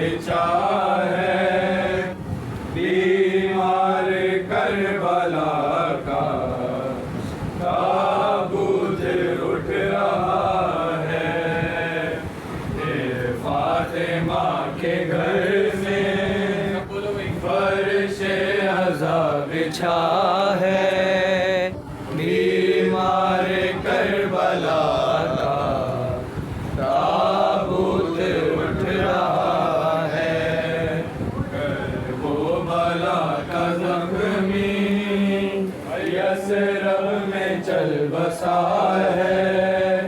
بچھا ہے، بیمار کربلا کا تابوت اٹھ رہا ہے، فاطمہ کے گھر میں فرش عزا بچھا ہے، بیمار کربلا کا تابوت اٹھ رہا ہے، کربلا کا زخمی یثرب میں چل بسا ہے،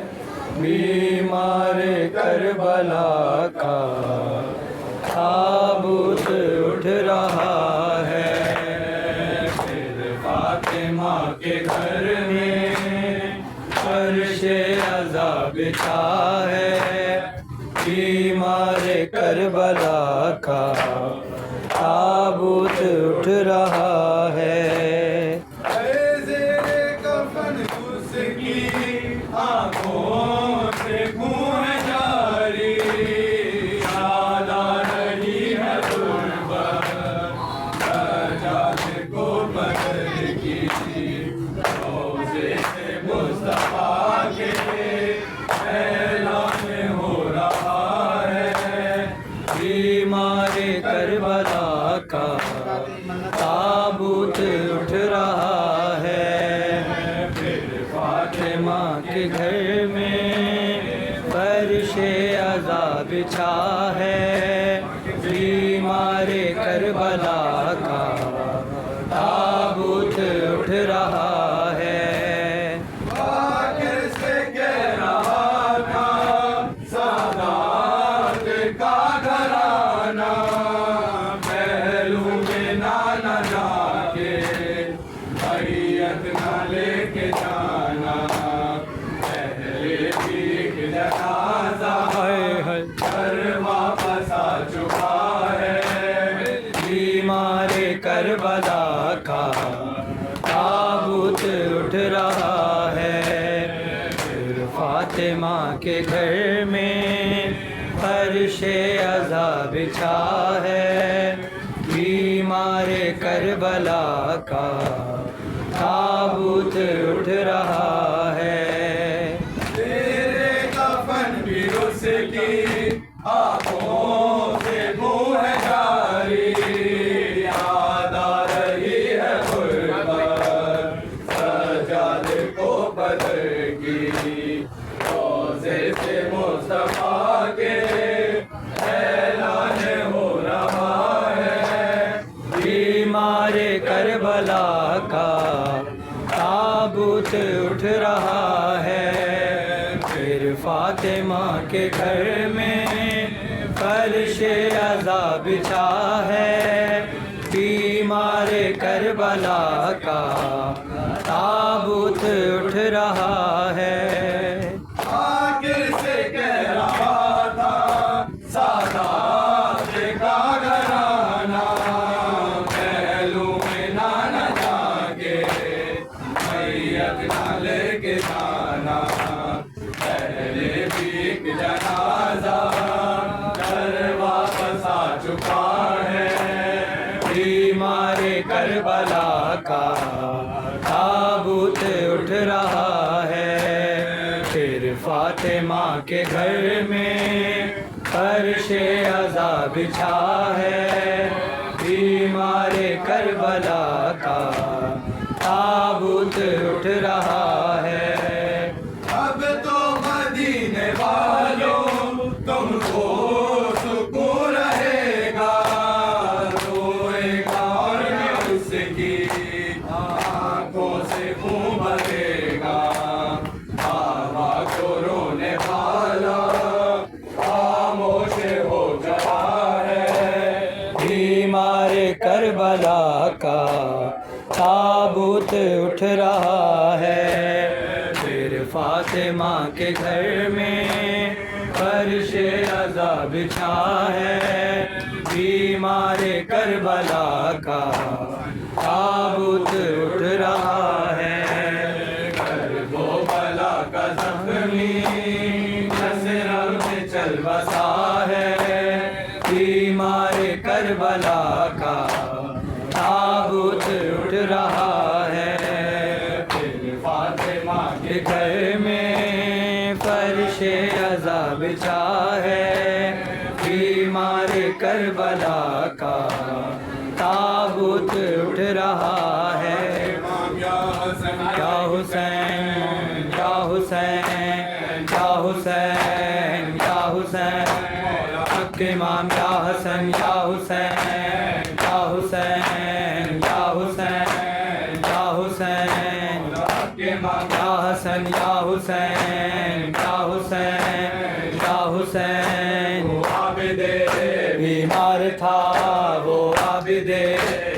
بیمار کربلا کا تابوت اٹھ رہا ہے، پھر فاطمہ کے گھر میں فرش عزا بچھا ہے، بیمار کربلا کا تابوت اٹھ رہا ہے، زیر کفن اس کی آنکھوں سے خون جاری، یاد آ رہی ہے غربت سجاد کو بدر کی، روضے سے مصطفیٰ کے اعلان ہو رہا ہے، بیمار کربلا کا تابوت اٹھ رہا ہے، پھر فاطمہ کے گھر میں فرش عزا بچھا ہے، بیمار کربلا کا تابوت اٹھ رہا ہے، آخر سے کہہ رہا تھا سادات کا گھرانہ، پہلو میں نانا جا کے بیعت نہ لے کے جانا، پہلے بھی ایک جنازہ گھر واپس آ چکا ہے، بیمار کربلا کا تابوت اٹھ رہا ہے، پھر فاطمہ کے گھر میں فرش عزا بچھا ہے، بیمار کربلا کا تابوت اٹھ رہا ہے، تیرے کفن بھی رس کی آنکھوں سے منہ ہے جاری، یاد آ رہی ہے غربت سجاد کو بدر کی، روضے سے مصطفیٰ کے اعلان ہو رہا ہے، بیمار کربلا کا تابوت اٹھ رہا ہے، پھر فاطمہ کے گھر میں فرش عزا بچھا ہے، بیمار کربلا کا تابوت اٹھ رہا ہے، آخر سے کہہ رہا تھا سادات کا گھرانہ، پہلو میں نانا جا کے بیعت نہ لے کے جانا، پہلے بھی ایک جنازہ گھر واپس آ چکا ہے، بیمار کربلا کا تابوت اٹھ رہا ہے، پھر فاطمہ کے گھر میں فرش عزا بچھا ہے، بیمار کربلا کا تابوت اٹھ رہا ہے، اب تو مدینے والوں تم کو سکون رہے گا، روئے گا اور اس کی آنکھوں سے خون بہے گا، بابا کو رونے والا خاموش ہو چکا ہے، بیمار کربلا کا تابوت اٹھ رہا ہے، پھر فاطمہ کے گھر میں فرش عزا بچھا ہے، بیمار کربلا کا تابوت اٹھ رہا ہے، کربلا کا زخمی یثرب میں چل بسا ہے، کربلا کا تابوت اٹھ رہا ہے، پھر فاطمہ کے گھر میں فرش عزا بچھا ہے، بیمار کربلا کا تابوت اٹھ رہا ہے۔ یا حسین یا حسین یا حسین یا حسین، حق امام یا حسن یا حسین یا حسین یا حسین یا حسین، حق امام یا حسن یا حسین یا حسین یا حسین۔ وہ عابد بیمار تھا، وہ عابد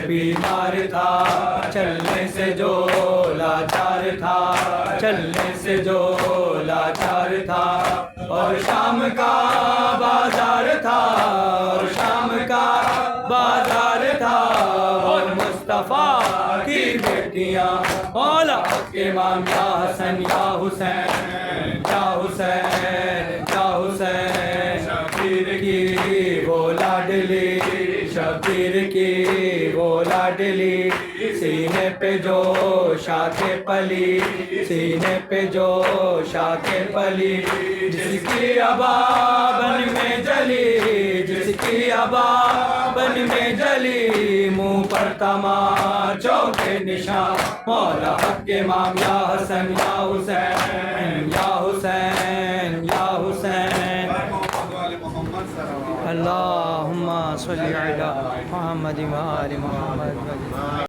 بیمار تھا، چلنے سے جو لاچار تھا، چلنے سے جو لاچار تھا، اور شام کا بازار تھا، اور شام کا بازار تھا، اور مصطفیٰ کی بیٹیاں مولا حق امام یا حسن یا حسین یا حسین یا حسین، شبیر کی وہ لاڈلی، شبیر کی وہ لاڈلی، سینے پہ جو شاخ پلی، سینے پہ جو شاخ پلی، جس کی ابا بن میں جلی، جس کی ابا بن میں جلی، منہ پر تماچوں کے نشان، مولا حق امام یا حسن یا حسین یا حسین یا حسین۔ اللہم صلی علی محمد و آل محمد۔